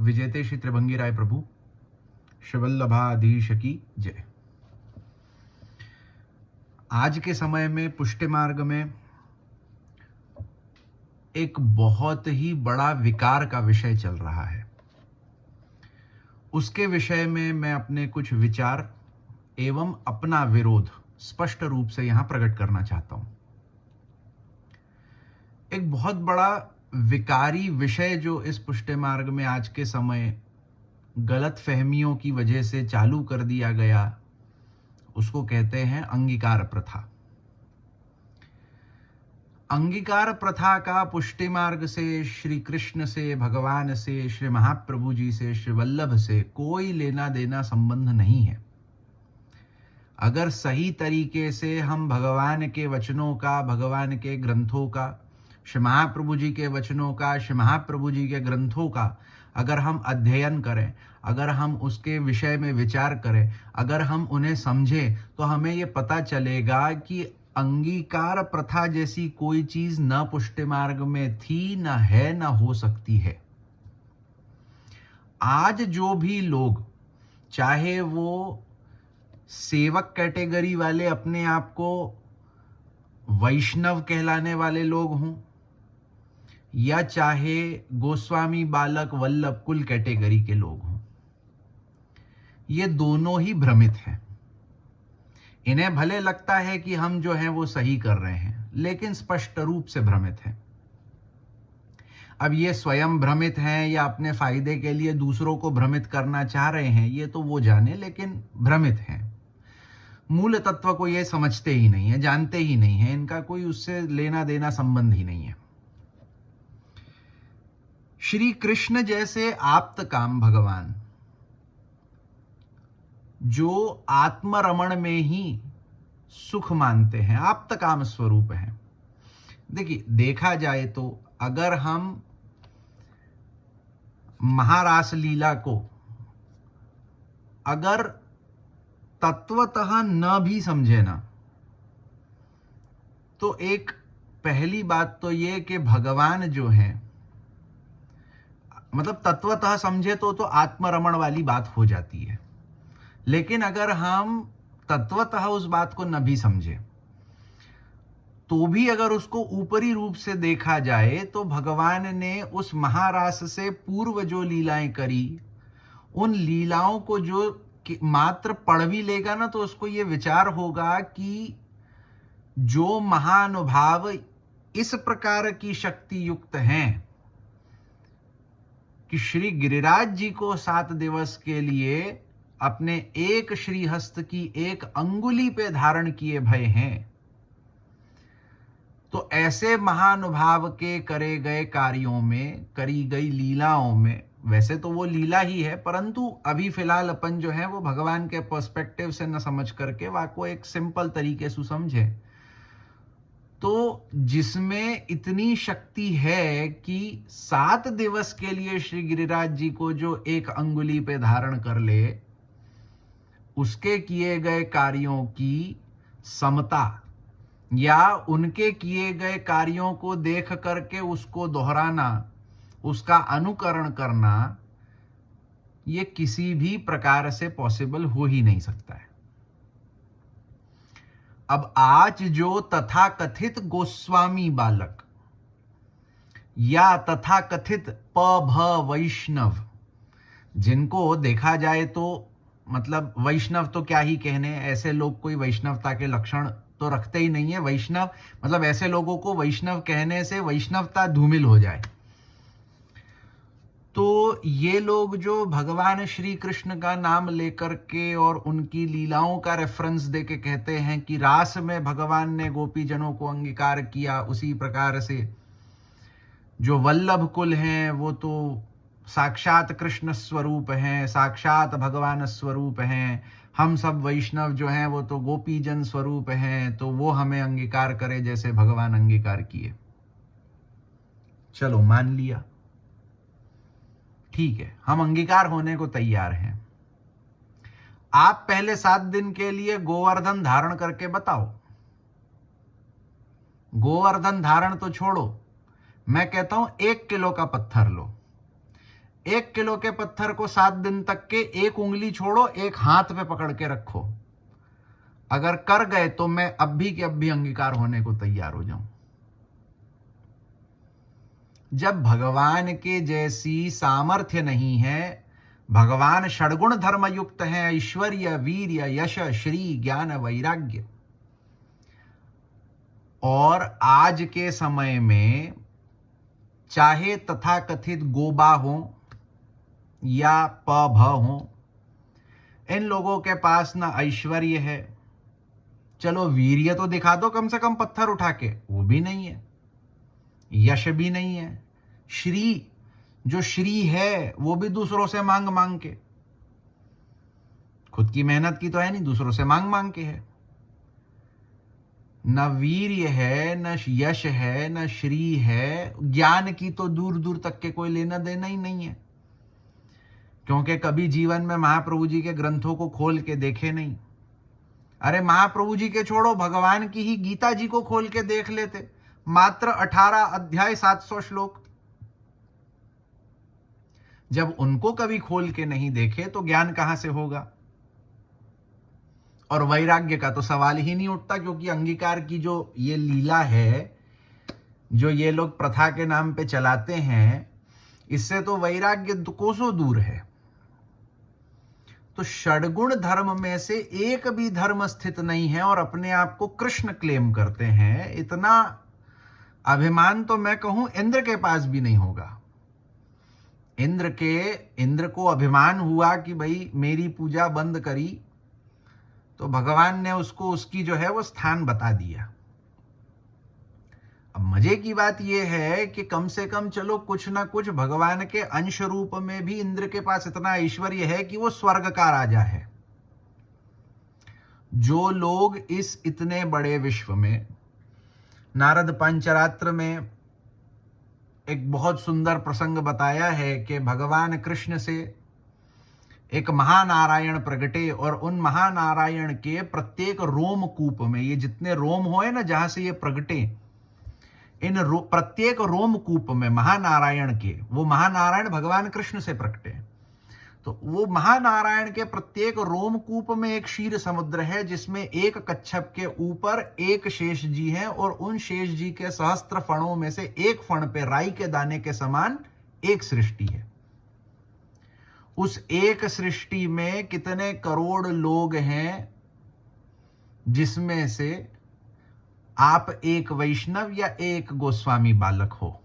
विजेते श्री त्रिभंगी राय प्रभु शिवल्लभाधीश की जय। आज के समय में पुष्टि मार्ग में एक बहुत ही बड़ा विकार का विषय चल रहा है। उसके विषय में मैं अपने कुछ विचार एवं अपना विरोध स्पष्ट रूप से यहां प्रकट करना चाहता हूं। एक बहुत बड़ा विकारी विषय जो इस पुष्टि मार्ग में आज के समय गलत फहमियों की वजह से चालू कर दिया गया, उसको कहते हैं अंगीकार प्रथा। अंगीकार प्रथा का पुष्टि मार्ग से, श्री कृष्ण से, भगवान से, श्री महाप्रभु जी से, श्री वल्लभ से कोई लेना देना संबंध नहीं है। अगर सही तरीके से हम भगवान के वचनों का, भगवान के ग्रंथों का, श्री महाप्रभु जी के वचनों का, श्री महाप्रभु जी के ग्रंथों का अगर हम अध्ययन करें, अगर हम उसके विषय में विचार करें, अगर हम उन्हें समझें, तो हमें ये पता चलेगा कि अंगीकार प्रथा जैसी कोई चीज न पुष्टि मार्ग में थी, न है, न हो सकती है। आज जो भी लोग, चाहे वो सेवक कैटेगरी वाले अपने आप को वैष्णव कहलाने वाले लोग हों, या चाहे गोस्वामी बालक वल्लभ कुल कैटेगरी के लोग हों, ये दोनों ही भ्रमित हैं। इन्हें भले लगता है कि हम जो हैं वो सही कर रहे हैं, लेकिन स्पष्ट रूप से भ्रमित हैं। अब ये स्वयं भ्रमित हैं या अपने फायदे के लिए दूसरों को भ्रमित करना चाह रहे हैं, ये तो वो जाने, लेकिन भ्रमित हैं। मूल तत्व को ये समझते ही नहीं है, जानते ही नहीं है, इनका कोई उससे लेना देना संबंध ही नहीं है। श्री कृष्ण जैसे आप्त काम भगवान, जो आत्मरमण में ही सुख मानते हैं, आप्त काम स्वरूप हैं। देखिए, देखा जाए तो अगर हम महारास लीला को अगर तत्वतः न भी समझे ना, तो एक पहली बात तो ये कि भगवान जो है, मतलब तत्वतः समझे तो आत्मरमण वाली बात हो जाती है। लेकिन अगर हम तत्वतः उस बात को न भी समझे, तो भी अगर उसको ऊपरी रूप से देखा जाए, तो भगवान ने उस महारास से पूर्व जो लीलाएं करी, उन लीलाओं को जो मात्र पढ़ भी लेगा ना, तो उसको ये विचार होगा कि जो महानुभाव इस प्रकार की शक्ति युक्त हैं कि श्री गिरिराज जी को 7 दिवस के लिए अपने एक श्रीहस्त की एक अंगुली पे धारण किए भय हैं, तो ऐसे महानुभाव के करे गए कार्यों में, करी गई लीलाओं में, वैसे तो वो लीला ही है, परंतु अभी फिलहाल अपन जो है वो भगवान के पर्सपेक्टिव से न समझ करके वाको एक सिंपल तरीके से समझे, तो जिसमें इतनी शक्ति है कि 7 दिवस के लिए श्री गिरिराज जी को जो एक अंगुली पे धारण कर ले, उसके किए गए कार्यों की समता या उनके किए गए कार्यों को देख करके उसको दोहराना, उसका अनुकरण करना, ये किसी भी प्रकार से पॉसिबल हो ही नहीं सकता है। अब आज जो तथाकथित गोस्वामी बालक या तथाकथित भ वैष्णव, जिनको देखा जाए तो मतलब वैष्णव तो क्या ही कहने, ऐसे लोग कोई वैष्णवता के लक्षण तो रखते ही नहीं है। वैष्णव मतलब ऐसे लोगों को वैष्णव कहने से वैष्णवता धूमिल हो जाए। तो ये लोग जो भगवान श्री कृष्ण का नाम लेकर के और उनकी लीलाओं का रेफरेंस देके कहते हैं कि रास में भगवान ने गोपी जनों को अंगीकार किया, उसी प्रकार से जो वल्लभ कुल हैं वो तो साक्षात कृष्ण स्वरूप हैं, साक्षात भगवान स्वरूप हैं, हम सब वैष्णव जो हैं वो तो गोपी जन स्वरूप हैं, तो वो हमें अंगीकार करे जैसे भगवान अंगीकार किए। चलो मान लिया, ठीक है, हम अंगीकार होने को तैयार हैं। आप पहले 7 दिन के लिए गोवर्धन धारण करके बताओ। गोवर्धन धारण तो छोड़ो, मैं कहता हूं 1 किलो का पत्थर लो, 1 किलो के पत्थर को 7 दिन तक के एक उंगली छोड़ो, एक हाथ पे पकड़ के रखो। अगर कर गए तो मैं अब भी के अब भी अंगीकार होने को तैयार हो जाऊं। जब भगवान के जैसी सामर्थ्य नहीं है, भगवान षडगुण धर्म युक्त हैं, ऐश्वर्य, वीर्य, यश, श्री, ज्ञान, वैराग्य। और आज के समय में चाहे तथाकथित गोबा हो या पभ हो, इन लोगों के पास ना ऐश्वर्य है, चलो वीर्य तो दिखा दो कम से कम पत्थर उठा के, वो भी नहीं है, यश भी नहीं है, श्री, जो श्री है वो भी दूसरों से मांग मांग के, खुद की मेहनत की तो है नहीं, दूसरों से मांग मांग के है। न वीर्य है, न यश है, न श्री है, ज्ञान की तो दूर दूर तक के कोई लेना देना ही नहीं है, क्योंकि कभी जीवन में महाप्रभु जी के ग्रंथों को खोल के देखे नहीं। अरे महाप्रभु जी के छोड़ो, भगवान की ही गीता जी को खोल के देख लेते, मात्र 18 अध्याय 700 श्लोक। जब उनको कभी खोल के नहीं देखे तो ज्ञान कहां से होगा। और वैराग्य का तो सवाल ही नहीं उठता, क्योंकि अंगीकार की जो ये लीला है, जो ये लोग प्रथा के नाम पे चलाते हैं, इससे तो वैराग्य कोसों दूर है। तो षडगुण धर्म में से एक भी धर्म स्थित नहीं है और अपने आप को कृष्ण क्लेम करते हैं। इतना अभिमान तो मैं कहूं इंद्र के पास भी नहीं होगा। इंद्र को अभिमान हुआ कि भाई मेरी पूजा बंद करी, तो भगवान ने उसको उसकी जो है वो स्थान बता दिया। अब मजे की बात यह है कि कम से कम चलो कुछ ना कुछ भगवान के अंश रूप में भी इंद्र के पास इतना ऐश्वर्य है कि वो स्वर्ग का राजा है। जो लोग इस इतने बड़े विश्व में, नारद पंचरात्र में एक बहुत सुंदर प्रसंग बताया है कि भगवान कृष्ण से एक महानारायण प्रगटे और उन महानारायण के प्रत्येक रोम कूप में, ये जितने रोम होए ना जहां से ये प्रगटे, इन प्रत्येक रोम कूप में महानारायण के, वो महानारायण भगवान कृष्ण से प्रगटे, तो वो महानारायण के प्रत्येक रोम कूप में एक क्षीर समुद्र है, जिसमें एक कच्छप के ऊपर एक शेष जी है और उन शेष जी के सहस्त्र फणों में से एक फण पे राई के दाने के समान एक सृष्टि है। उस एक सृष्टि में कितने करोड़ लोग हैं, जिसमें से आप एक वैष्णव या एक गोस्वामी बालक हो।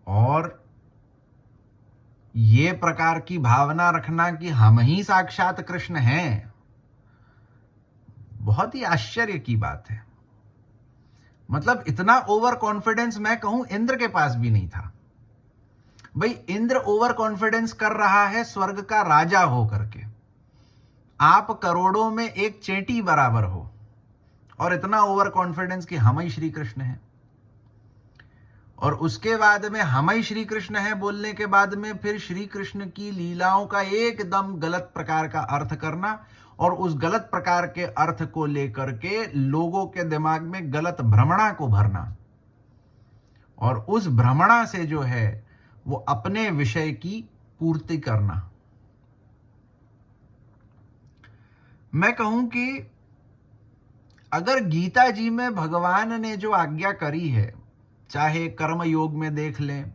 और ये प्रकार की भावना रखना कि हम ही साक्षात कृष्ण हैं, बहुत ही आश्चर्य की बात है। मतलब इतना ओवर कॉन्फिडेंस मैं कहूं इंद्र के पास भी नहीं था। भाई इंद्र ओवर कॉन्फिडेंस कर रहा है स्वर्ग का राजा हो करके, आप करोड़ों में एक चेंटी बराबर हो, और इतना ओवर कॉन्फिडेंस कि हम ही श्री कृष्ण हैं। और उसके बाद में हम ही श्री कृष्ण हैं बोलने के बाद में फिर श्री कृष्ण की लीलाओं का एकदम गलत प्रकार का अर्थ करना, और उस गलत प्रकार के अर्थ को लेकर के लोगों के दिमाग में गलत भ्रमणा को भरना, और उस भ्रमणा से जो है वो अपने विषय की पूर्ति करना। मैं कहूं कि अगर गीता जी में भगवान ने जो आज्ञा करी है, चाहे कर्म योग में देख लें,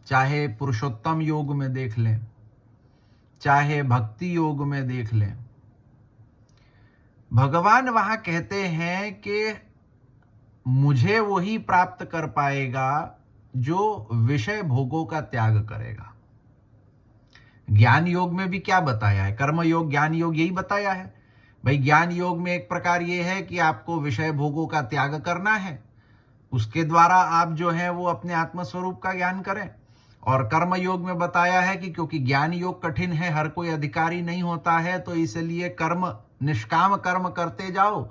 चाहे पुरुषोत्तम योग में देख लें, चाहे भक्ति योग में देख लें, भगवान वहां कहते हैं कि मुझे वही प्राप्त कर पाएगा जो विषय भोगों का त्याग करेगा। ज्ञान योग में भी क्या बताया है, कर्म योग ज्ञान योग यही बताया है। भाई ज्ञान योग में एक प्रकार ये है कि आपको विषय भोगों का त्याग करना है, उसके द्वारा आप जो है वो अपने आत्मस्वरूप का ज्ञान करें। और कर्म योग में बताया है कि क्योंकि ज्ञान योग कठिन है, हर कोई अधिकारी नहीं होता है, तो इसलिए कर्म, निष्काम कर्म करते जाओ,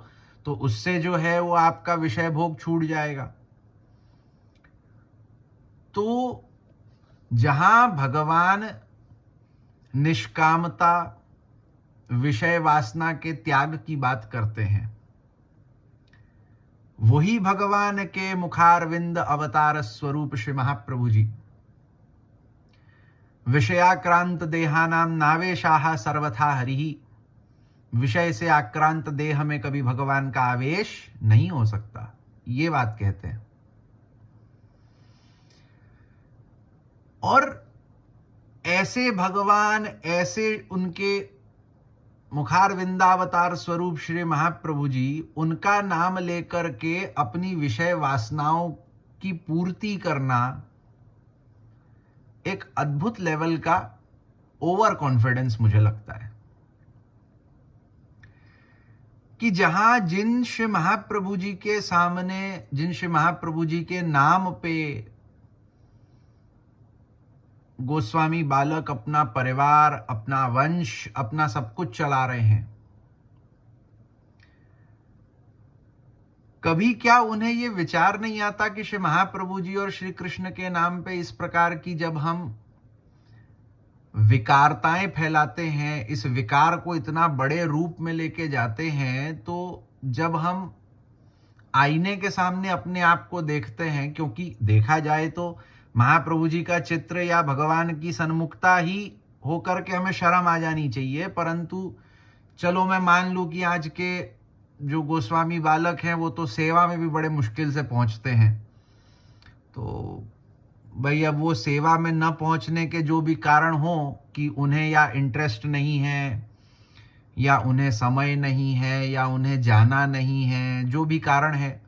तो उससे जो है वो आपका विषय भोग छूट जाएगा। तो जहां भगवान निष्कामता, विषय वासना के त्याग की बात करते हैं, वही भगवान के मुखारविंद अवतार स्वरूप श्री महाप्रभु जी। विषयाक्रांत देहानाम नावेशाह सर्वथा हरिहि। विषय से आक्रांत देह में कभी भगवान का आवेश नहीं हो सकता, ये बात कहते हैं। और ऐसे भगवान, ऐसे उनके मुखारविंदावतार स्वरूप श्री महाप्रभु जी, उनका नाम लेकर के अपनी विषय वासनाओं की पूर्ति करना एक अद्भुत लेवल का ओवर कॉन्फिडेंस मुझे लगता है कि जहां जिन श्री महाप्रभु जी के सामने, जिन श्री महाप्रभु जी के नाम पे गोस्वामी बालक अपना परिवार, अपना वंश, अपना सब कुछ चला रहे हैं, कभी क्या उन्हें यह विचार नहीं आता कि श्री महाप्रभु जी और श्री कृष्ण के नाम पे इस प्रकार की जब हम विकारताएं फैलाते हैं, इस विकार को इतना बड़े रूप में लेके जाते हैं, तो जब हम आईने के सामने अपने आप को देखते हैं, क्योंकि देखा जाए तो महाप्रभु जी का चित्र या भगवान की सन्मुखता ही होकर के हमें शर्म आ जानी चाहिए, परंतु चलो मैं मान लूं कि आज के जो गोस्वामी बालक हैं वो तो सेवा में भी बड़े मुश्किल से पहुंचते हैं, तो भाई अब वो सेवा में न पहुंचने के जो भी कारण हो कि उन्हें या इंटरेस्ट नहीं है, या उन्हें समय नहीं है, या उन्हें जाना नहीं है, जो भी कारण है,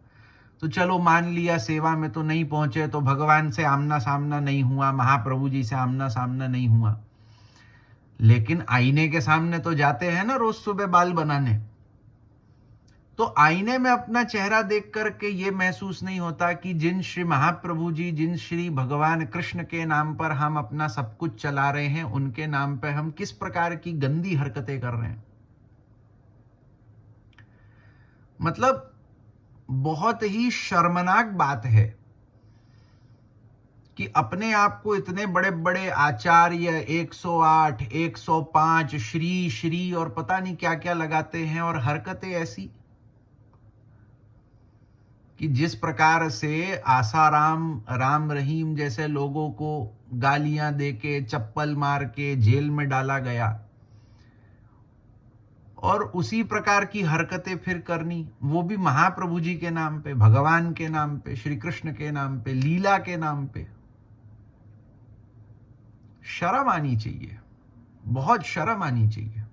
तो चलो मान लिया सेवा में तो नहीं पहुंचे, तो भगवान से आमना सामना नहीं हुआ, महाप्रभु जी से आमना सामना नहीं हुआ, लेकिन आईने के सामने तो जाते हैं ना रोज सुबह बाल बनाने। तो आईने में अपना चेहरा देख करके ये महसूस नहीं होता कि जिन श्री महाप्रभु जी, जिन श्री भगवान कृष्ण के नाम पर हम अपना सब कुछ चला रहे हैं, उनके नाम पर हम किस प्रकार की गंदी हरकतें कर रहे हैं। मतलब बहुत ही शर्मनाक बात है कि अपने आप को इतने बड़े बड़े आचार्य 108, 105 श्री श्री और पता नहीं क्या क्या लगाते हैं, और हरकतें ऐसी कि जिस प्रकार से आसाराम, राम रहीम जैसे लोगों को गालियां देके, चप्पल मार के जेल में डाला गया, और उसी प्रकार की हरकतें फिर करनी, वो भी महाप्रभु जी के नाम पे, भगवान के नाम पे, श्री कृष्ण के नाम पे, लीला के नाम पे। शर्म आनी चाहिए, बहुत शर्म आनी चाहिए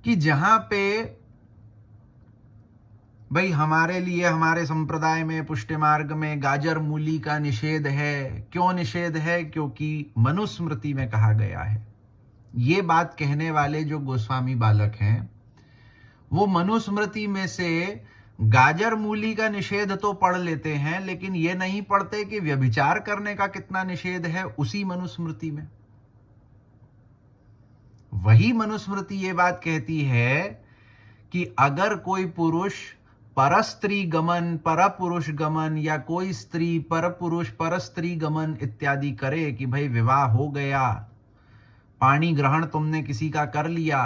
कि जहां पे भाई हमारे लिए, हमारे संप्रदाय में, पुष्टि मार्ग में गाजर मूली का निषेध है। क्यों निषेध है? क्योंकि मनुस्मृति में कहा गया है। ये बात कहने वाले जो गोस्वामी बालक हैं, वो मनुस्मृति में से गाजर मूली का निषेध तो पढ़ लेते हैं, लेकिन ये नहीं पढ़ते कि व्यभिचार करने का कितना निषेध है उसी मनुस्मृति में। वही मनुस्मृति ये बात कहती है कि अगर कोई पुरुष परस्त्री गमन, पर पुरुष गमन, या कोई स्त्री पर पुरुष पर स्त्री गमन इत्यादि करे कि भाई विवाह हो गया, पाणी ग्रहण तुमने किसी का कर लिया,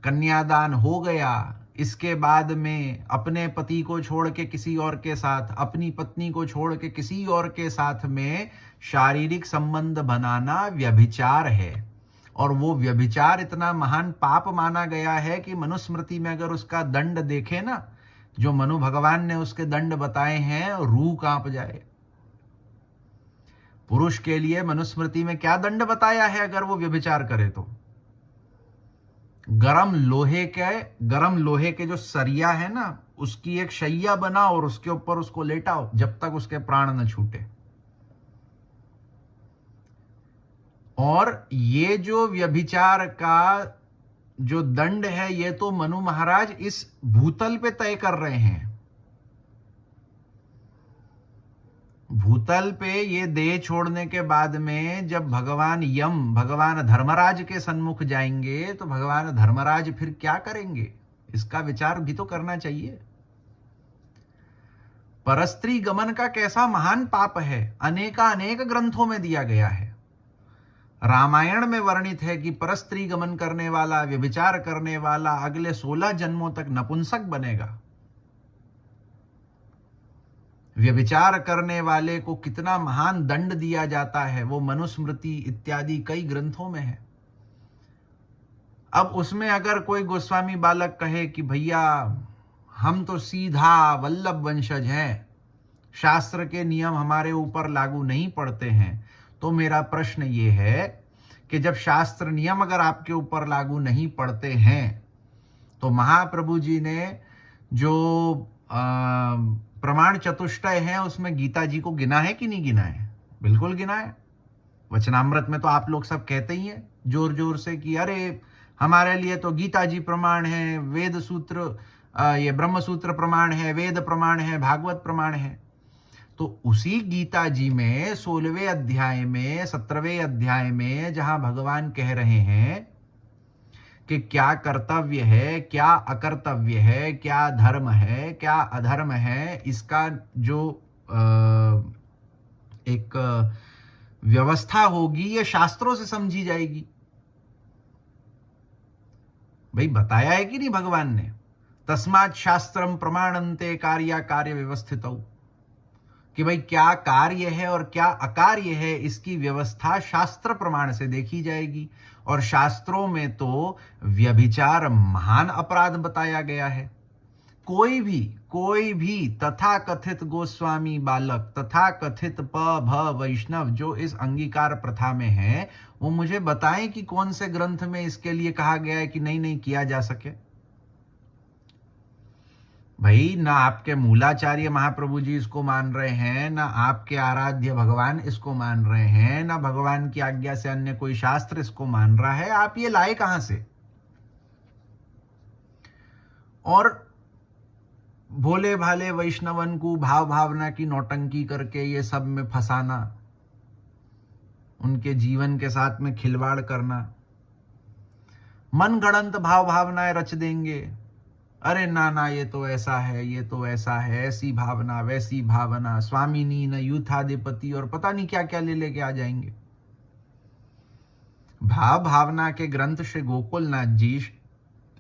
कन्यादान हो गया, इसके बाद में अपने पति को छोड़ के किसी और के साथ, अपनी पत्नी को छोड़ के किसी और के साथ में शारीरिक संबंध बनाना व्यभिचार है। और वो व्यभिचार इतना महान पाप माना गया है कि मनुस्मृति में अगर उसका दंड देखे ना, जो मनु भगवान ने उसके दंड बताए हैं, रूह कांप जाए। पुरुष के लिए मनुस्मृति में क्या दंड बताया है अगर वो व्यभिचार करे तो? गरम लोहे के जो सरिया है ना, उसकी एक शैया बनाओ और उसके ऊपर उसको लेटाओ जब तक उसके प्राण न छूटे। और ये जो व्यभिचार का जो दंड है, ये तो मनु महाराज इस भूतल पे तय कर रहे हैं। भूतल पे ये देह छोड़ने के बाद में जब भगवान यम, भगवान धर्मराज के सन्मुख जाएंगे, तो भगवान धर्मराज फिर क्या करेंगे, इसका विचार भी तो करना चाहिए। परस्त्री गमन का कैसा महान पाप है, अनेक ग्रंथों में दिया गया है। रामायण में वर्णित है कि परस्त्री गमन करने वाला, व्यभिचार करने वाला अगले 16 जन्मों तक नपुंसक बनेगा। व्यभिचार करने वाले को कितना महान दंड दिया जाता है, वो मनुस्मृति इत्यादि कई ग्रंथों में है। अब उसमें अगर कोई गोस्वामी बालक कहे कि भैया हम तो सीधा वल्लभ वंशज हैं, शास्त्र के नियम हमारे ऊपर लागू नहीं पड़ते हैं, तो मेरा प्रश्न ये है कि जब शास्त्र नियम अगर आपके ऊपर लागू नहीं पड़ते हैं, तो महाप्रभु जी ने जो प्रमाण चतुष्टय है उसमें गीता जी को गिना है कि नहीं गिना है? बिल्कुल गिना है। वचनामृत में तो आप लोग सब कहते ही हैं जोर जोर से कि अरे हमारे लिए तो गीता जी प्रमाण है, वेद सूत्र, ये ब्रह्म सूत्र प्रमाण है, वेद प्रमाण है, भागवत प्रमाण है। तो उसी गीता जी में 16वें अध्याय में 17वें अध्याय में जहां भगवान कह रहे हैं कि क्या कर्तव्य है, क्या अकर्तव्य है, क्या धर्म है, क्या अधर्म है, इसका जो एक व्यवस्था होगी ये शास्त्रों से समझी जाएगी। भाई बताया है कि नहीं भगवान ने? तस्मात् शास्त्रम प्रमाणन्ते कार्या कार्य व्यवस्थित, कि भाई क्या कार्य है और क्या अकार्य है इसकी व्यवस्था शास्त्र प्रमाण से देखी जाएगी। और शास्त्रों में तो व्यभिचार महान अपराध बताया गया है। कोई भी तथा कथित गोस्वामी बालक, तथा कथित प भ वैष्णव जो इस अंगीकार प्रथा में है, वो मुझे बताएं कि कौन से ग्रंथ में इसके लिए कहा गया है कि नहीं किया जा सके। भाई ना आपके मूलाचार्य महाप्रभु जी इसको मान रहे हैं, ना आपके आराध्य भगवान इसको मान रहे हैं, ना भगवान की आज्ञा से अन्य कोई शास्त्र इसको मान रहा है। आप ये लाए कहां से? और भोले भाले वैष्णवन को भाव भावना की नौटंकी करके ये सब में फंसाना, उनके जीवन के साथ में खिलवाड़ करना, मन गढ़ंत भाव भावनाएं रच देंगे। अरे ना ये तो ऐसा है, ये तो ऐसा है, ऐसी भावना वैसी भावना, स्वामिनी न यूथाधिपति, और पता नहीं क्या क्या ले लेके आ जाएंगे। भाव भावना के ग्रंथ श्री गोकुलनाथ जी,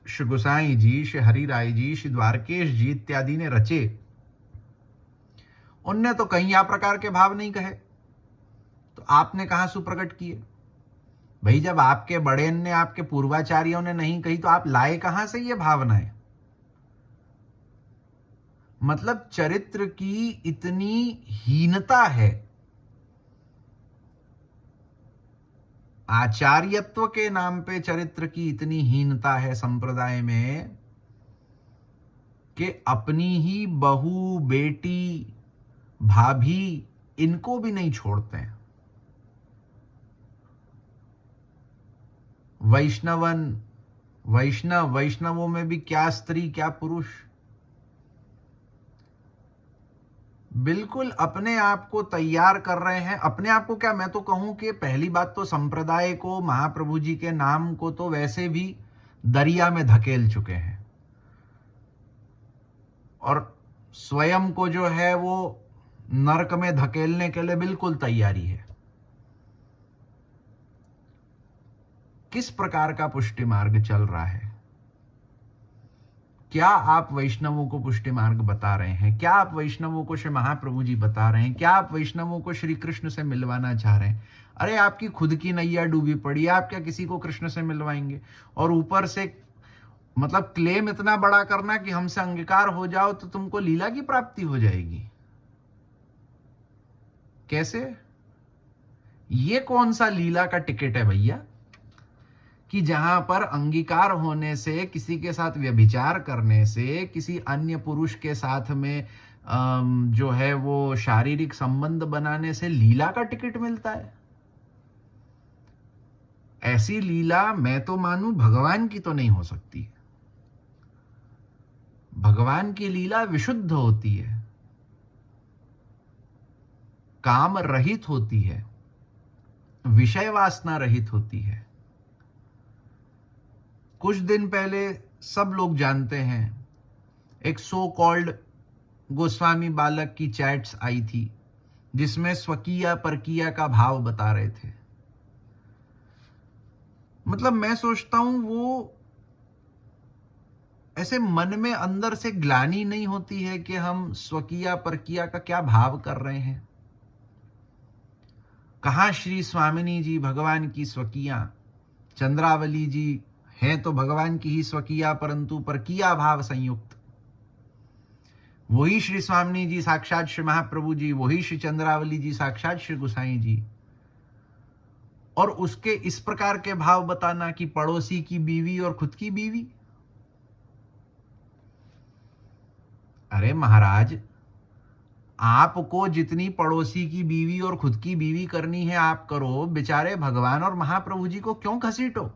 श्री गोसाई जी, श्री हरिराय जी, श्री द्वारकेश जी इत्यादि ने रचे। उनने तो कहीं आ प्रकार के भाव नहीं कहे, तो आपने कहां सुप्रकट किए? भाई जब आपके बड़े ने, आपके पूर्वाचार्यों ने नहीं कही, तो आप लाए कहां से ये भावनाएं? मतलब चरित्र की इतनी हीनता है, आचार्यत्व के नाम पे चरित्र की इतनी हीनता है संप्रदाय में कि अपनी ही बहू, बेटी, भाभी इनको भी नहीं छोड़ते हैं। वैष्णवों में भी क्या स्त्री क्या पुरुष, बिल्कुल अपने आप को तैयार कर रहे हैं। अपने आप को क्या, मैं तो कहूं कि पहली बात तो संप्रदाय को, महाप्रभु जी के नाम को तो वैसे भी दरिया में धकेल चुके हैं, और स्वयं को जो है वो नरक में धकेलने के लिए बिल्कुल तैयारी है। किस प्रकार का पुष्टि मार्ग चल रहा है? क्या आप वैष्णवों को पुष्टि मार्ग बता रहे हैं? क्या आप वैष्णवों को श्री महाप्रभु जी बता रहे हैं? क्या आप वैष्णवों को श्री कृष्ण से मिलवाना चाह रहे हैं? अरे आपकी खुद की नैया डूबी पड़ी है, आप क्या किसी को कृष्ण से मिलवाएंगे? और ऊपर से मतलब क्लेम इतना बड़ा करना कि हमसे अंगीकार हो जाओ तो तुमको लीला की प्राप्ति हो जाएगी। कैसे? ये कौन सा लीला का टिकट है भैया कि जहां पर अंगीकार होने से, किसी के साथ व्यभिचार करने से, किसी अन्य पुरुष के साथ में जो है वो शारीरिक संबंध बनाने से लीला का टिकट मिलता है? ऐसी लीला मैं तो मानूं भगवान की तो नहीं हो सकती। भगवान की लीला विशुद्ध होती है, काम रहित होती है, विषय वासना रहित होती है। कुछ दिन पहले सब लोग जानते हैं एक सो कॉल्ड गोस्वामी बालक की चैट्स आई थी जिसमें स्वकीय परकीय का भाव बता रहे थे। मतलब मैं सोचता हूं वो ऐसे मन में अंदर से ग्लानि नहीं होती है कि हम स्वकीया परकिया का क्या भाव कर रहे हैं। कहाँ श्री स्वामिनी जी भगवान की स्वकीया, चंद्रावली जी हैं तो भगवान की ही स्वकीया परंतु परकिया भाव संयुक्त। वही श्री स्वामिनी जी साक्षात श्री महाप्रभु जी, वही श्री चंद्रावली जी साक्षात श्री गुसाई जी। और उसके इस प्रकार के भाव बताना कि पड़ोसी की बीवी और खुद की बीवी। अरे महाराज, आपको जितनी पड़ोसी की बीवी और खुद की बीवी करनी है आप करो, बेचारे भगवान और महाप्रभु जी को क्यों घसीटो।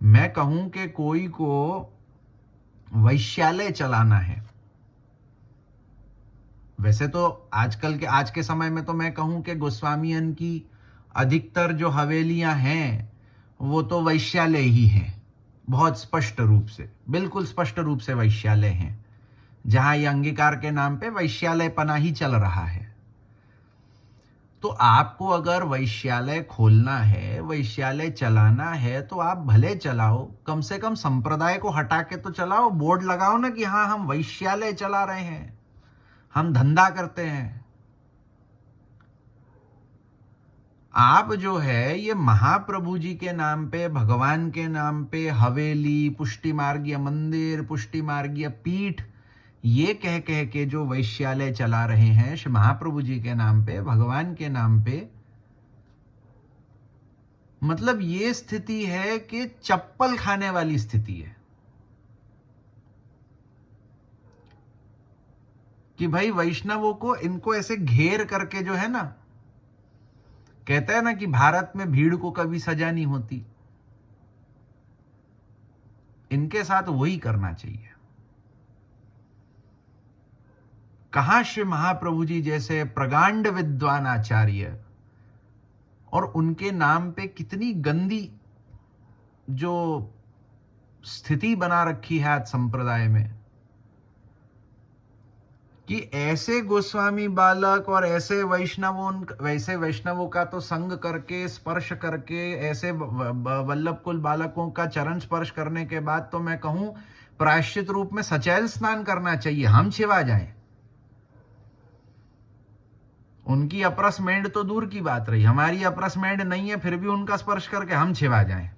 मैं कहूं कि कोई को वैश्यालय चलाना है, वैसे तो आज के समय में तो मैं कहूं कि गोस्वामियन की अधिकतर जो हवेलियां हैं वो तो वैश्यालय ही हैं, बहुत स्पष्ट रूप से, बिल्कुल स्पष्ट रूप से वैश्यालय हैं, जहां ये अंगीकार के नाम पे वैश्यालय पना ही चल रहा है। तो आपको अगर वैश्यालय खोलना है, वैश्यालय चलाना है, तो आप भले चलाओ, कम से कम संप्रदाय को हटा के तो चलाओ, बोर्ड लगाओ ना कि हाँ हम वैश्यालय चला रहे हैं, हम धंधा करते हैं। आप जो है ये महाप्रभु जी के नाम पे, भगवान के नाम पे हवेली, पुष्टि मार्गीय मंदिर, पुष्टि मार्गीय पीठ, ये कह कह के जो वैश्यालय चला रहे हैं श्री महाप्रभु जी के नाम पे, भगवान के नाम पे, मतलब ये स्थिति है कि चप्पल खाने वाली स्थिति है कि भाई वैष्णवों को इनको ऐसे घेर करके जो है ना, कहते हैं ना कि भारत में भीड़ को कभी सजा नहीं होती, इनके साथ वही करना चाहिए। कहां श्री महाप्रभु जी जैसे प्रगांड विद्वान आचार्य और उनके नाम पे कितनी गंदी जो स्थिति बना रखी है आज संप्रदाय में कि ऐसे गोस्वामी बालक और ऐसे वैष्णवों का तो संग करके, स्पर्श करके, ऐसे वल्लभ कुल बालकों का चरण स्पर्श करने के बाद तो मैं कहूं प्रायश्चित रूप में सचैल स्नान करना चाहिए, हम छिवा जाएं। उनकी अपरस मेंढ तो दूर की बात रही, हमारी अपरस मेंढ नहीं है, फिर भी उनका स्पर्श करके हम छिवा जाएं।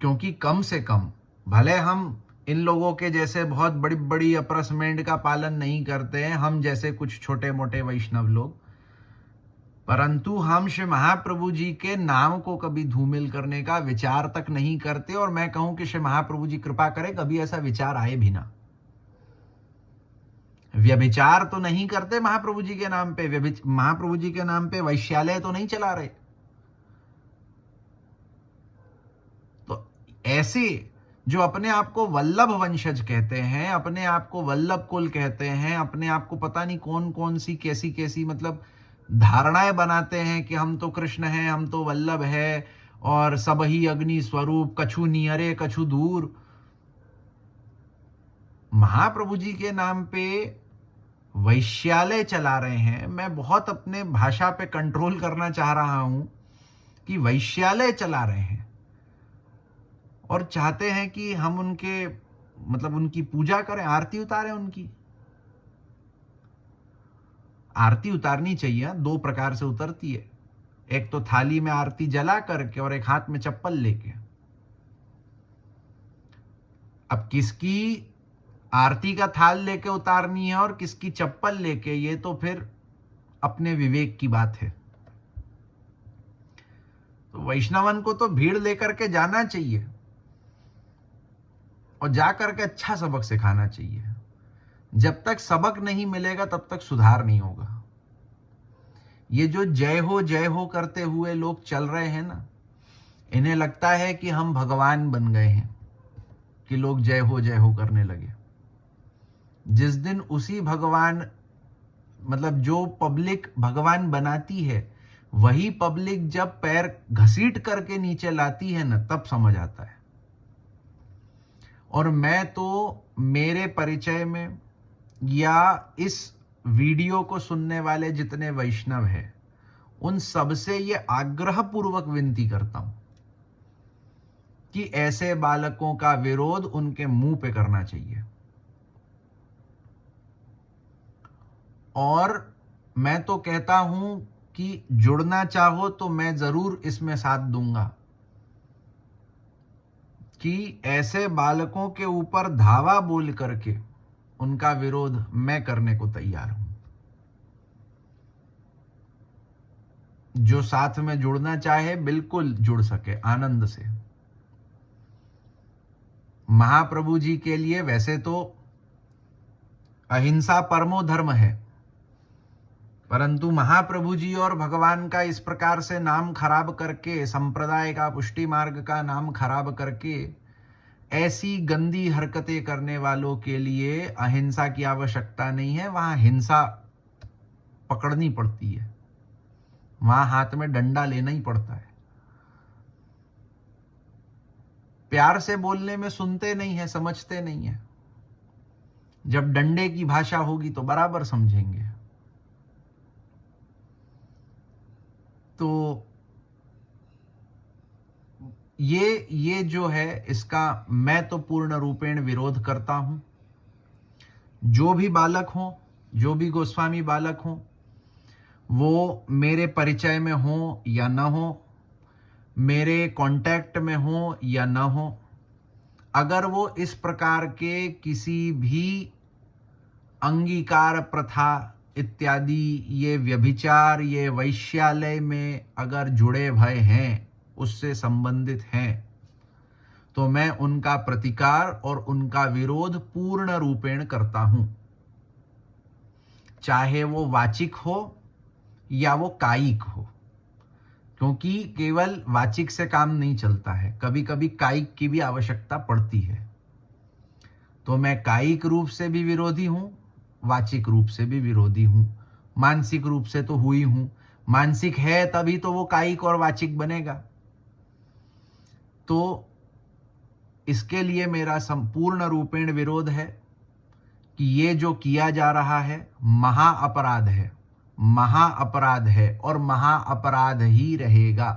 क्योंकि कम से कम भले हम इन लोगों के जैसे बहुत बड़ी बड़ी अपरस मेंढ का पालन नहीं करते हैं, हम जैसे कुछ छोटे मोटे वैष्णव लोग, परंतु हम श्री महाप्रभु जी के नाम को कभी धूमिल करने का विचार तक नहीं करते। और मैं कहूं कि श्री महाप्रभु जी कृपा करें कभी ऐसा विचार आए भी ना। व्यभिचार तो नहीं करते महाप्रभु जी के नाम पे, महाप्रभु जी के नाम पे वैश्यालय तो नहीं चला रहे। तो ऐसे जो अपने आप को वल्लभ वंशज कहते हैं, अपने आप को वल्लभ कुल कहते हैं, अपने आप को पता नहीं कौन कौन सी कैसी कैसी मतलब धारणाएं बनाते हैं कि हम तो कृष्ण हैं, हम तो वल्लभ है और सब ही अग्नि स्वरूप, कछु नियरे कछु दूर। महाप्रभु जी के नाम पे वैश्यालय चला रहे हैं। मैं बहुत अपने भाषा पे कंट्रोल करना चाह रहा हूं कि वैश्यालय चला रहे हैं और चाहते हैं कि हम उनके मतलब उनकी पूजा करें, आरती उतारें। उनकी आरती उतारनी चाहिए, दो प्रकार से उतरती है, एक तो थाली में आरती जला करके और एक हाथ में चप्पल लेके। अब किसकी आरती का थाल लेके उतारनी है और किसकी चप्पल लेके, ये तो फिर अपने विवेक की बात है। तो वैष्णवन को तो भीड़ लेकर के जाना चाहिए और जाकर के अच्छा सबक सिखाना चाहिए। जब तक सबक नहीं मिलेगा तब तक सुधार नहीं होगा। ये जो जय हो करते हुए लोग चल रहे हैं ना, इन्हें लगता है कि हम भगवान बन गए हैं कि लोग जय हो करने लगे। जिस दिन उसी भगवान मतलब जो पब्लिक भगवान बनाती है, वही पब्लिक जब पैर घसीट करके नीचे लाती है ना, तब समझ आता है। और मैं तो मेरे परिचय में या इस वीडियो को सुनने वाले जितने वैष्णव हैं, उन सबसे ये आग्रह पूर्वक विनती करता हूं कि ऐसे बालकों का विरोध उनके मुंह पे करना चाहिए। और मैं तो कहता हूं कि जुड़ना चाहो तो मैं जरूर इसमें साथ दूंगा कि ऐसे बालकों के ऊपर धावा बोल करके उनका विरोध मैं करने को तैयार हूं। जो साथ में जुड़ना चाहे बिल्कुल जुड़ सके आनंद से। महाप्रभु जी के लिए वैसे तो अहिंसा परमो धर्म है, परंतु महाप्रभु जी और भगवान का इस प्रकार से नाम खराब करके, संप्रदाय का, पुष्टि मार्ग का नाम खराब करके ऐसी गंदी हरकतें करने वालों के लिए अहिंसा की आवश्यकता नहीं है। वहां हिंसा पकड़नी पड़ती है, वहां हाथ में डंडा लेना ही पड़ता है। प्यार से बोलने में सुनते नहीं है, समझते नहीं है। जब डंडे की भाषा होगी तो बराबर समझेंगे। तो ये जो है, इसका मैं तो पूर्ण रूपेण विरोध करता हूं। जो भी बालक हो, जो भी गोस्वामी बालक हो, वो मेरे परिचय में हो या न हो, मेरे कांटेक्ट में हो या न हो, अगर वो इस प्रकार के किसी भी अंगीकार प्रथा इत्यादि, ये व्यभिचार, ये वैश्यालय में अगर जुड़े भय हैं, उससे संबंधित हैं, तो मैं उनका प्रतिकार और उनका विरोध पूर्ण रूपेण करता हूं। चाहे वो वाचिक हो या वो कायिक हो, क्योंकि केवल वाचिक से काम नहीं चलता है, कभी कभी कायिक की भी आवश्यकता पड़ती है। तो मैं कायिक रूप से भी विरोधी हूं, वाचिक रूप से भी विरोधी हूं, मानसिक रूप से तो हुई हूं। मानसिक है तभी तो वो कायिक और वाचिक बनेगा। तो इसके लिए मेरा संपूर्ण रूपेण विरोध है कि ये जो किया जा रहा है महा अपराध है, महा अपराध है और महा अपराध ही रहेगा।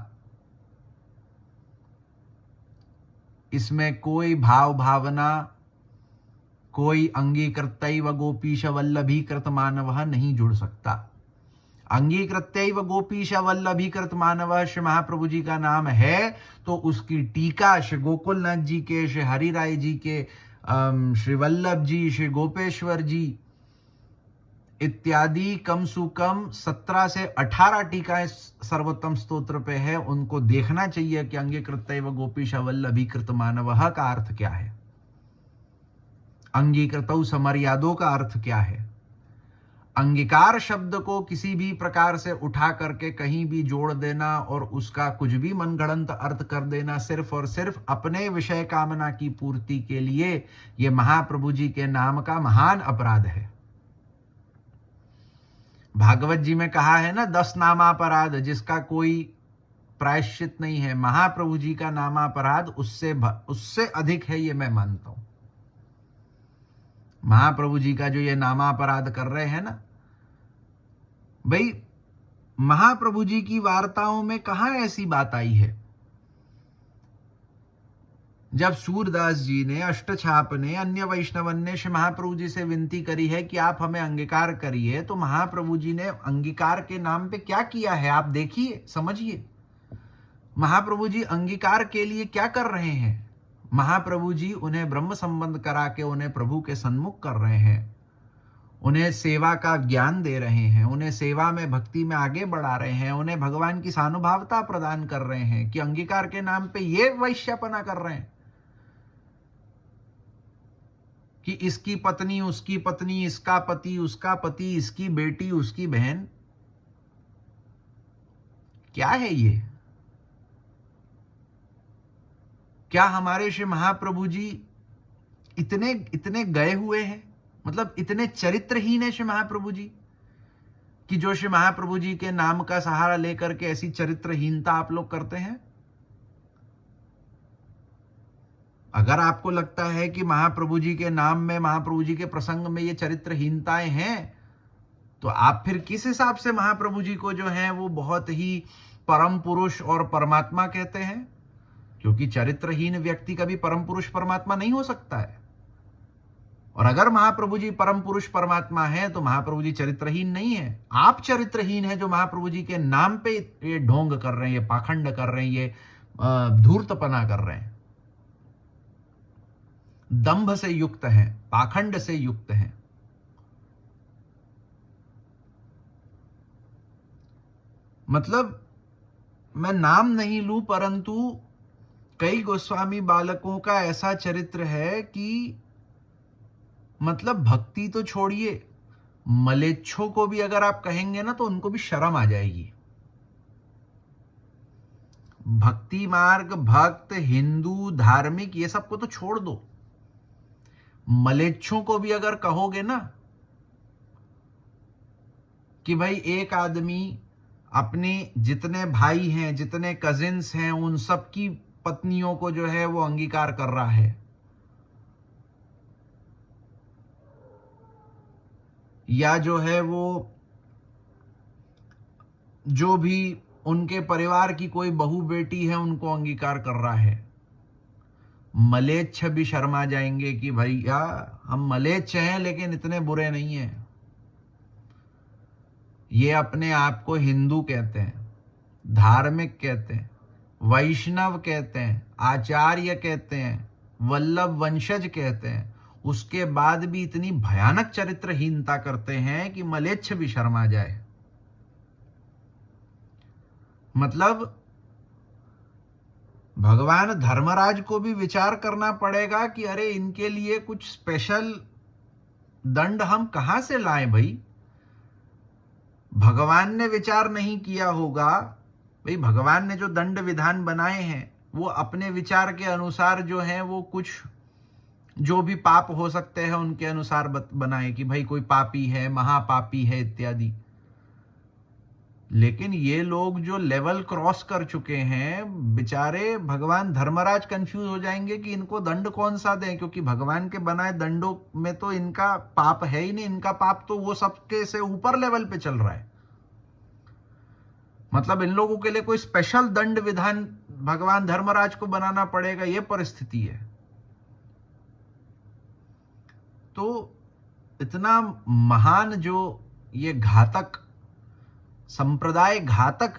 इसमें कोई भाव भावना, कोई अंगीकृत्यैव गोपीश वल्लभीकृत मानवः नहीं जुड़ सकता। अंगीकृत्यैव गोपीश वल्लभीकृत मानवः श्री महाप्रभु जी का नाम है, तो उसकी टीका श्री गोकुलनाथ जी के, श्री हरिराय जी के, श्री वल्लभ जी, श्री गोपेश्वर जी इत्यादि कम सु कम 17 से 18 टीकाएं सर्वोत्तम स्तोत्र पे है। उनको देखना चाहिए कि अंगीकृत्यैव गोपीश वल्लभीकृत मानवः का अर्थ क्या है, अंगीकृतौ समर्यादों का अर्थ क्या है। अंगीकार शब्द को किसी भी प्रकार से उठा करके कहीं भी जोड़ देना और उसका कुछ भी मनगढ़ंत अर्थ कर देना, सिर्फ और सिर्फ अपने विषय कामना की पूर्ति के लिए, ये महाप्रभु जी के नाम का महान अपराध है। भागवत जी में कहा है ना, 10 नामापराध जिसका कोई प्रायश्चित नहीं है। महाप्रभु जी का नामापराध उससे अधिक है, ये मैं मानता हूं। महाप्रभु जी का जो ये नामापराध कर रहे हैं ना भाई, महाप्रभु जी की वार्ताओं में कहां ऐसी बात आई है। जब सूरदास जी ने, अष्टछाप ने, अन्य वैष्णवन ने श्री महाप्रभु जी से विनती करी है कि आप हमें अंगीकार करिए, तो महाप्रभु जी ने अंगीकार के नाम पे क्या किया है आप देखिए, समझिए। महाप्रभु जी अंगीकार के लिए क्या कर रहे हैं। महाप्रभु जी उन्हें ब्रह्म संबंध करा के उन्हें प्रभु के सन्मुख कर रहे हैं, उन्हें सेवा का ज्ञान दे रहे हैं, उन्हें सेवा में, भक्ति में आगे बढ़ा रहे हैं, उन्हें भगवान की सानुभावता प्रदान कर रहे हैं कि अंगीकार के नाम पे ये वैश्यपना कर रहे हैं कि इसकी पत्नी, उसकी पत्नी, इसका पति, उसका पति, इसकी बेटी, उसकी बहन। क्या है ये? क्या हमारे श्री महाप्रभु जी इतने इतने गए हुए हैं, मतलब इतने चरित्रहीन है श्री महाप्रभु जी, कि जो श्री महाप्रभु जी के नाम का सहारा लेकर के ऐसी चरित्रहीनता आप लोग करते हैं? अगर आपको लगता है कि महाप्रभु जी के नाम में, महाप्रभु जी के प्रसंग में ये चरित्रहीनताएं हैं, तो आप फिर किस हिसाब से महाप्रभु जी को जो है वो बहुत ही परम पुरुष और परमात्मा कहते हैं? क्योंकि चरित्रहीन व्यक्ति कभी परम पुरुष परमात्मा नहीं हो सकता है। और अगर महाप्रभु जी परम पुरुष परमात्मा है तो महाप्रभु जी चरित्रहीन नहीं है। आप चरित्रहीन है जो महाप्रभु जी के नाम पे ये ढोंग कर रहे हैं, ये पाखंड कर रहे हैं, ये धूर्तपना कर रहे हैं, दंभ से युक्त हैं, पाखंड से युक्त हैं। मतलब मैं नाम नहीं लूं, परंतु कई गोस्वामी बालकों का ऐसा चरित्र है कि मतलब भक्ति तो छोड़िए, मलेच्छों को भी अगर आप कहेंगे ना तो उनको भी शर्म आ जाएगी। भक्ति मार्ग, भक्त, हिंदू, धार्मिक, ये सबको तो छोड़ दो, मलेच्छों को भी अगर कहोगे ना कि भाई एक आदमी अपने जितने भाई हैं, जितने कजिन्स हैं, उन सब की पत्नियों को जो है वो अंगीकार कर रहा है, या जो है वो जो भी उनके परिवार की कोई बहू बेटी है उनको अंगीकार कर रहा है, मलेच्छ भी शर्मा जाएंगे कि भैया हम मलेच्छ हैं लेकिन इतने बुरे नहीं हैं। ये अपने आप को हिंदू कहते हैं, धार्मिक कहते हैं, वैष्णव कहते हैं, आचार्य कहते हैं, वल्लभ वंशज कहते हैं, उसके बाद भी इतनी भयानक चरित्रहीनता करते हैं कि मलेच्छ भी शर्मा जाए। मतलब भगवान धर्मराज को भी विचार करना पड़ेगा कि अरे इनके लिए कुछ स्पेशल दंड हम कहां से लाएं भाई। भगवान ने विचार नहीं किया होगा, भाई भगवान ने जो दंड विधान बनाए हैं वो अपने विचार के अनुसार जो है वो कुछ जो भी पाप हो सकते हैं उनके अनुसार बनाए कि भाई कोई पापी है, महापापी है इत्यादि। लेकिन ये लोग जो लेवल क्रॉस कर चुके हैं, बेचारे भगवान धर्मराज कंफ्यूज हो जाएंगे कि इनको दंड कौन सा दें, क्योंकि भगवान के बनाए दंडों में तो इनका पाप है ही नहीं। इनका पाप तो वो सबके से ऊपर लेवल पे चल रहा है। मतलब इन लोगों के लिए कोई स्पेशल दंड विधान भगवान धर्मराज को बनाना पड़ेगा, ये परिस्थिति है। तो इतना महान जो ये घातक, संप्रदाय घातक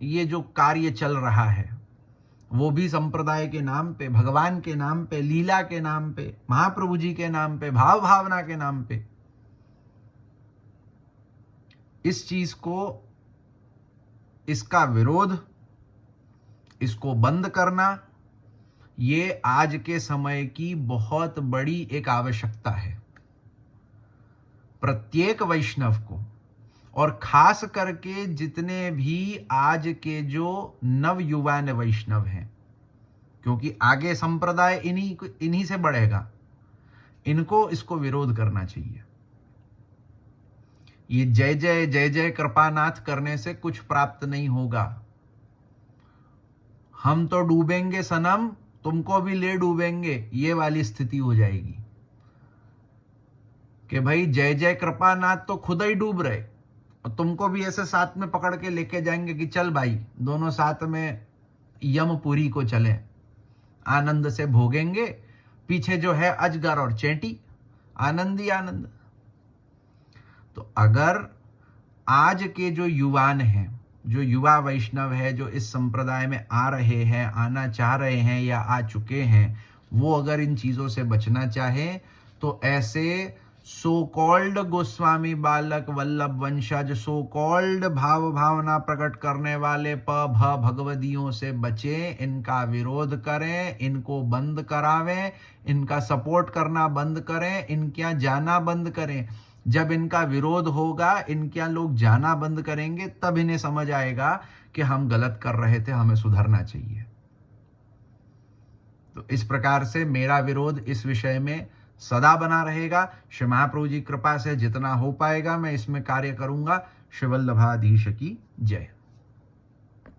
ये जो कार्य चल रहा है, वो भी संप्रदाय के नाम पे, भगवान के नाम पे, लीला के नाम पे, महाप्रभु जी के नाम पे, भाव भावना के नाम पे, इस चीज को, इसका विरोध, इसको बंद करना, ये आज के समय की बहुत बड़ी एक आवश्यकता है प्रत्येक वैष्णव को, और खास करके जितने भी आज के जो नव युवान वैष्णव हैं, क्योंकि आगे संप्रदाय इन्हीं से बढ़ेगा। इनको इसको विरोध करना चाहिए। ये जय जय जय जय कृपानाथ करने से कुछ प्राप्त नहीं होगा। हम तो डूबेंगे सनम, तुमको भी ले डूबेंगे, ये वाली स्थिति हो जाएगी कि भाई जय जय कृपानाथ तो खुद ही डूब रहे और तुमको भी ऐसे साथ में पकड़ के लेके जाएंगे कि चल भाई दोनों साथ में यमपुरी को चलें, आनंद से भोगेंगे। पीछे जो है अजगर और चेंटी, आनंद ही आनंद। तो अगर आज के जो युवान हैं, जो युवा वैष्णव है, जो इस संप्रदाय में आ रहे हैं, आना चाह रहे हैं या आ चुके हैं, वो अगर इन चीजों से बचना चाहें तो ऐसे सो कॉल्ड गोस्वामी बालक, वल्लभ वंशज, सो कॉल्ड भाव भावना प्रकट करने वाले भगवदियों से बचें, इनका विरोध करें, इनको बंद करावें, इनका सपोर्ट करना बंद करें, इनके यहाँ जाना बंद करें। जब इनका विरोध होगा, इनके यहाँ लोग जाना बंद करेंगे, तब इन्हें समझ आएगा कि हम गलत कर रहे थे, हमें सुधरना चाहिए। तो इस प्रकार से मेरा विरोध इस विषय में सदा बना रहेगा। श्री महाप्रभु जी कृपा से जितना हो पाएगा मैं इसमें कार्य करूंगा। श्री वल्लभाधीश की जय।